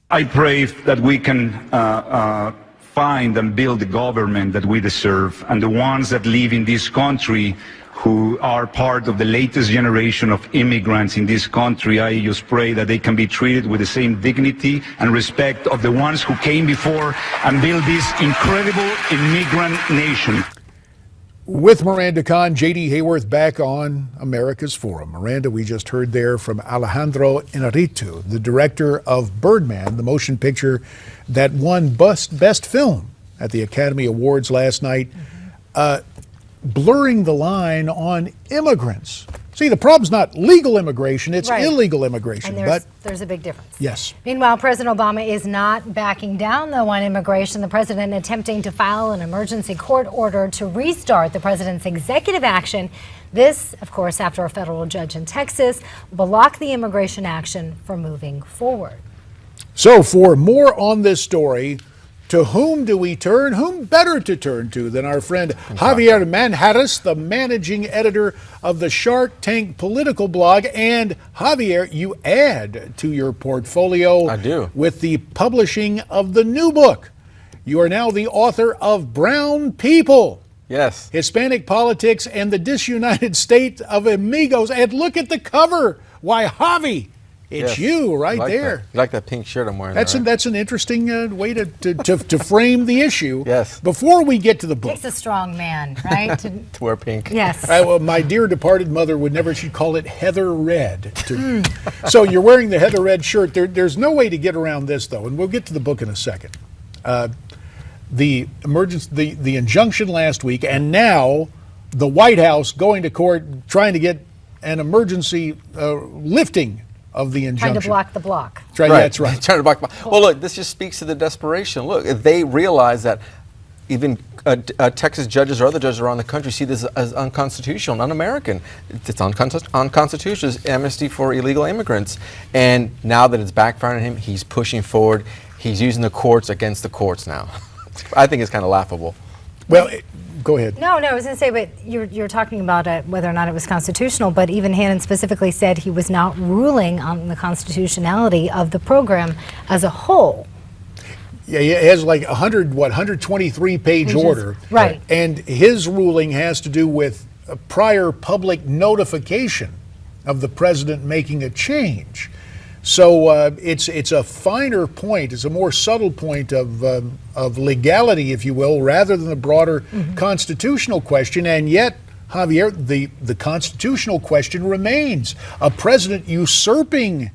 I pray that we can find and build the government that we deserve, and the ones that live in this country who are part of the latest generation of immigrants in this country, I just pray that they can be treated with the same dignity and respect of the ones who came before and built this incredible immigrant nation. With Miranda Khan, J.D. Hayworth back on America's Forum. Miranda, we just heard there from Alejandro Inarritu, the director of Birdman, the motion picture that won Best Film at the Academy Awards last night, blurring the line on immigrants. See, the problem's not legal immigration, it's illegal immigration. And there's a big difference. Yes. Meanwhile, President Obama is not backing down, though, on immigration. The president attempting to file an emergency court order to restart the president's executive action. This, of course, after a federal judge in Texas blocked the immigration action from moving forward. So for more on this story, to whom do we turn? Whom better to turn to than our friend Javier Manjarres, the managing editor of the Shark Tank political blog. And Javier, you add to your portfolio I do. With the publishing of the new book. You are now the author of Brown People. Yes. Hispanic Politics and the Disunited State of Amigos. And look at the cover. Why, Javi, it's you right there. You like that pink shirt I'm wearing? That's an interesting way to frame the issue. Yes. Before we get to the book. Takes a strong man, right? To wear pink. Yes. Well, my dear departed mother would never, she'd call it heather red. So you're wearing the heather red shirt. There's no way to get around this, though, and we'll get to the book in a second. The injunction last week, and now the White House going to court trying to get an emergency lifting of the injunction. Trying to block the block. Right. That's right. Trying to block the block. Well, look, this just speaks to the desperation. Look, they realize that even Texas judges or other judges around the country see this as unconstitutional, un-American. It's unconstitutional. It's amnesty for illegal immigrants. And now that it's backfiring on him, he's pushing forward. He's using the courts against the courts now. I think it's kind of laughable. Well, go ahead. No, I was going to say, but you're talking about whether or not it was constitutional, but even Hannon specifically said he was not ruling on the constitutionality of the program as a whole. Yeah, it has like 123-page order. Right. And his ruling has to do with a prior public notification of the president making a change. So it's a finer point, it's a more subtle point of legality, if you will, rather than the broader constitutional question. And yet, Javier, the constitutional question remains a president usurping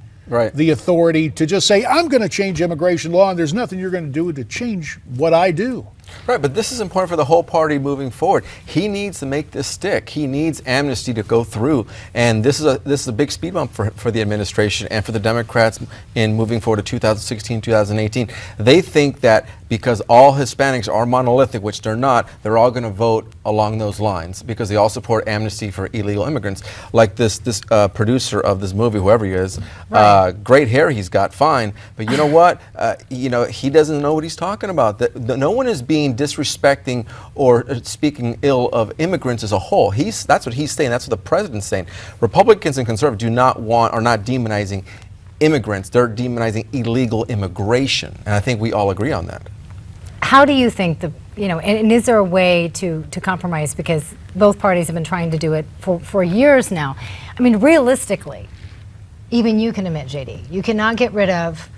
the authority to just say, I'm going to change immigration law, and there's nothing you're going to do to change what I do. Right, but this is important for the whole party moving forward. He needs to make this stick. He needs amnesty to go through, and this is a big speed bump for the administration and for the Democrats in moving forward to 2016, 2018. They think that because all Hispanics are monolithic, which they're not, they're all going to vote along those lines because they all support amnesty for illegal immigrants. Like this producer of this movie, whoever he is, great hair he's got, fine, but you know what? He doesn't know what he's talking about. No one is being disrespecting or speaking ill of immigrants as a whole. That's what he's saying. That's what the president's saying. Republicans and conservatives are not demonizing immigrants. They're demonizing illegal immigration, and I think we all agree on that. How do you think and is there a way to compromise, because both parties have been trying to do it for years now? I mean, realistically, even you can admit, JD, you cannot get rid of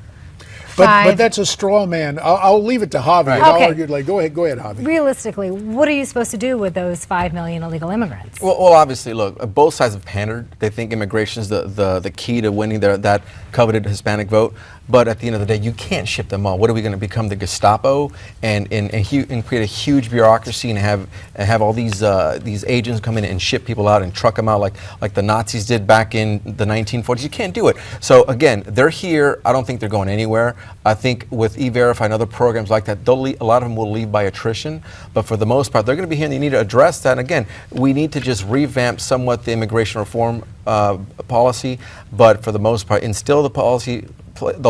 But that's a straw man. I'll leave it to Javi. Right. I'll argue, go ahead, Javi. Realistically, what are you supposed to do with those 5 million illegal immigrants? Well, obviously, look, both sides have pandered. They think immigration is the key to winning that coveted Hispanic vote. But at the end of the day, you can't ship them all. What are we going to become, the Gestapo, and create a huge bureaucracy and have all these agents come in and ship people out and truck them out like the Nazis did back in the 1940s? You can't do it. So again, they're here. I don't think they're going anywhere. I think with E-Verify and other programs like that, a lot of them will leave by attrition. But for the most part, they're going to be here, and they need to address that. And again, we need to just revamp somewhat the immigration reform policy, but for the most part, instill the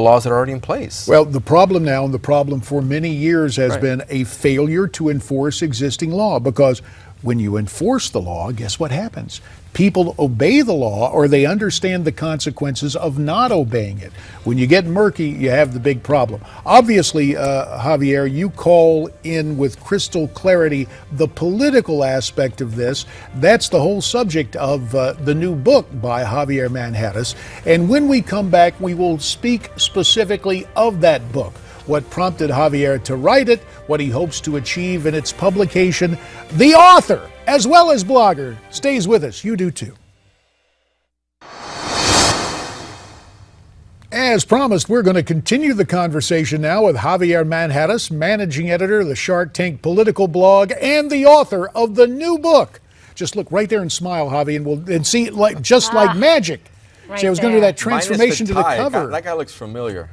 laws that are already in place. Well, the problem now, and the problem for many years, has been a failure to enforce existing law, because when you enforce the law, guess what happens? people obey the law or they understand the consequences of not obeying it. When you get murky, you have the big problem. Obviously, Javier, you call in with crystal clarity the political aspect of this. That's the whole subject of the new book by Javier Manjarres. And when we come back, we will speak specifically of that book, what prompted Javier to write it, what he hopes to achieve in its publication. The author, as well as blogger, stays with us. You do too. As promised, we're going to continue the conversation now with Javier Manjarres, managing editor of the Shark Tank political blog and the author of the new book. Just look right there and smile, Javi, and we'll see like magic. Right See, I was going to do that transformation to the cover. That guy looks familiar.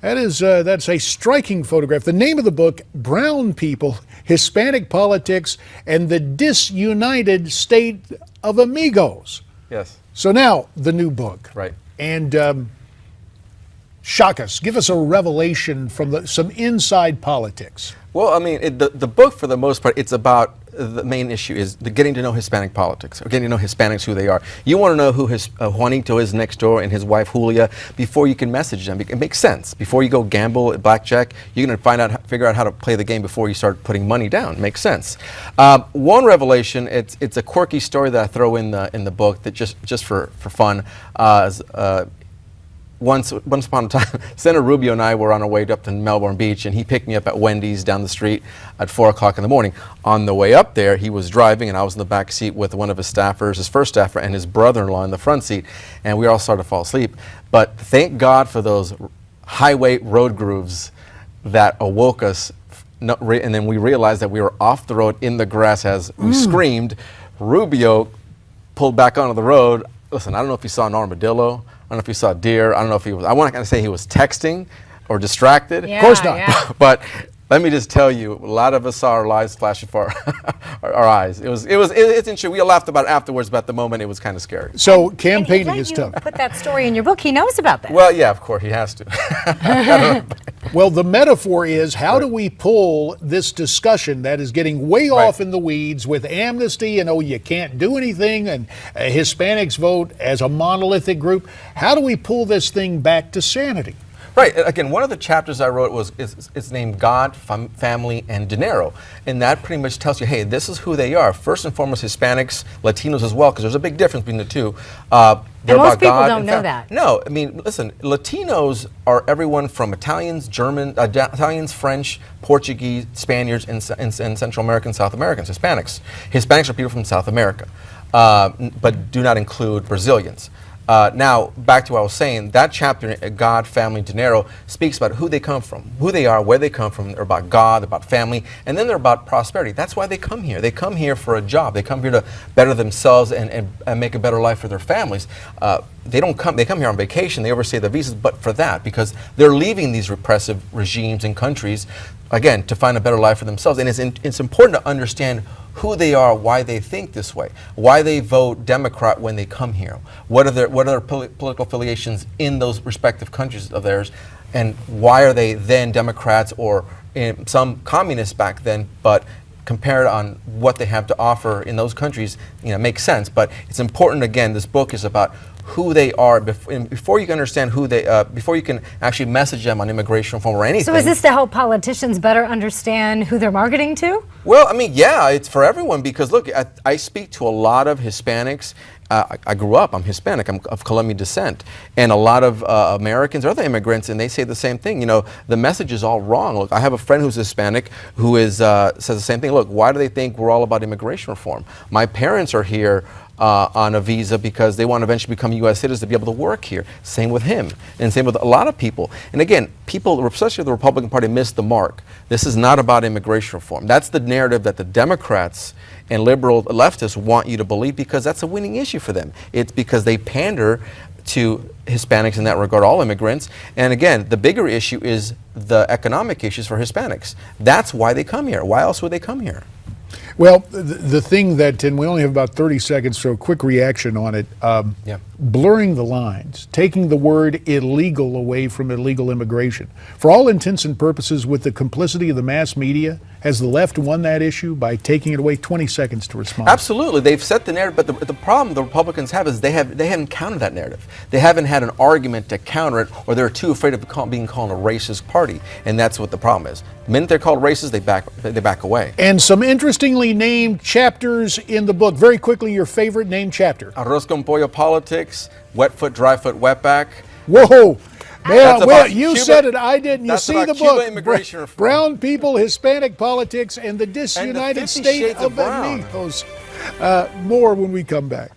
That's a striking photograph. The name of the book, Brown People, Hispanic Politics, and the Disunited State of Amigos. Yes. So now, the new book. Right. And shock us. Give us a revelation from some inside politics. Well, I mean, the book, for the most part, it's about the main issue is getting to know Hispanic politics, or getting to know Hispanics, who they are. You want to know who Juanito is next door and his wife Julia before you can message them. It makes sense. Before you go gamble at blackjack, you're going to figure out how to play the game before you start putting money down. It makes sense. One revelation, it's a quirky story that I throw in the book that just for fun. Once upon a time, Senator Rubio and I were on our way up to Melbourne Beach, and he picked me up at Wendy's down the street at 4 o'clock in the morning. On the way up there, he was driving, and I was in the back seat with one of his staffers, his first staffer, and his brother-in-law in the front seat, and we all started to fall asleep. But thank God for those highway road grooves that awoke us, and then we realized that we were off the road in the grass as we screamed. Rubio pulled back onto the road. Listen, I don't know if he saw an armadillo. I don't know if he saw deer. I don't know if he was, I want to say he was texting or distracted. Yeah, of course not. Yeah. But let me just tell you, a lot of us saw our lives flash before our eyes. It's interesting. We laughed about it afterwards, but at the moment it was kind of scary. So campaigning And is tough. put that story in your book. He knows about that. Well, yeah, of course, he has to. Well, the metaphor is, how do we pull this discussion that is getting way off in the weeds with amnesty and, you can't do anything, and Hispanics vote as a monolithic group? How do we pull this thing back to sanity? Right. Again, one of the chapters I wrote is named God, Family, and Dinero. And that pretty much tells you, hey, this is who they are. First and foremost, Hispanics, Latinos as well, because there's a big difference between the two. And most people don't know that. No, I mean, listen, Latinos are everyone from Italians, Italians, French, Portuguese, Spaniards, and Central American, South Americans, Hispanics. Hispanics are people from South America, but do not include Brazilians. Now, back to what I was saying, that chapter, God, Family, Dinero, speaks about who they come from, who they are, where they come from. They're about God, they're about family, and then they're about prosperity. That's why they come here. They come here for a job. They come here to better themselves and make a better life for their families. They come here on vacation, they overstay the visas, but for that, because they're leaving these repressive regimes and countries, again, to find a better life for themselves. And it's important to understand who they are, why they think this way, why they vote Democrat when they come here, what are their political affiliations in those respective countries of theirs, and why are they then Democrats or in some communists back then, but compared on what they have to offer in those countries, makes sense. But it's important, again, this book is about who they are before you can understand who they, before you can actually message them on immigration reform or anything. So is this to help politicians better understand who they're marketing to? Well, I mean, yeah, it's for everyone, because look, I speak to a lot of Hispanics. I grew up, I'm Hispanic, I'm of Colombian descent, and a lot of Americans or other immigrants, and they say the same thing, the message is all wrong. Look, I have a friend who's Hispanic who says the same thing. Look, why do they think we're all about immigration reform? My parents are here on a visa because they want to eventually become U.S. citizens to be able to work here. Same with him, and same with a lot of people. And again, people, especially the Republican Party, missed the mark. This is not about immigration reform. That's the narrative that the Democrats and liberal leftists want you to believe, because that's a winning issue for them. It's because they pander to Hispanics in that regard, all immigrants. And again, the bigger issue is the economic issues for Hispanics. That's why they come here. Why else would they come here? Well, the thing that, and we only have about 30 seconds, so a quick reaction on it. Yeah. Blurring the lines, taking the word illegal away from illegal immigration. For all intents and purposes, with the complicity of the mass media, has the left won that issue by taking it away? 20 seconds to respond. Absolutely. They've set the narrative, but the problem the Republicans have is they haven't countered that narrative. They haven't had an argument to counter it, or they're too afraid of being called a racist party, and that's what the problem is. The minute they're called racist, they back away. And some interestingly named chapters in the book. Very quickly, your favorite named chapter. Arroz con pollo politics, wet foot, dry foot, wetback. Whoa! That's Well, about you Cuba- said it, I didn't. You that's see about the Cuba book, immigration reform. Brown People, Hispanic Politics, and the Disunited 50 State Shades of of Brown. Amigos. More when we come back.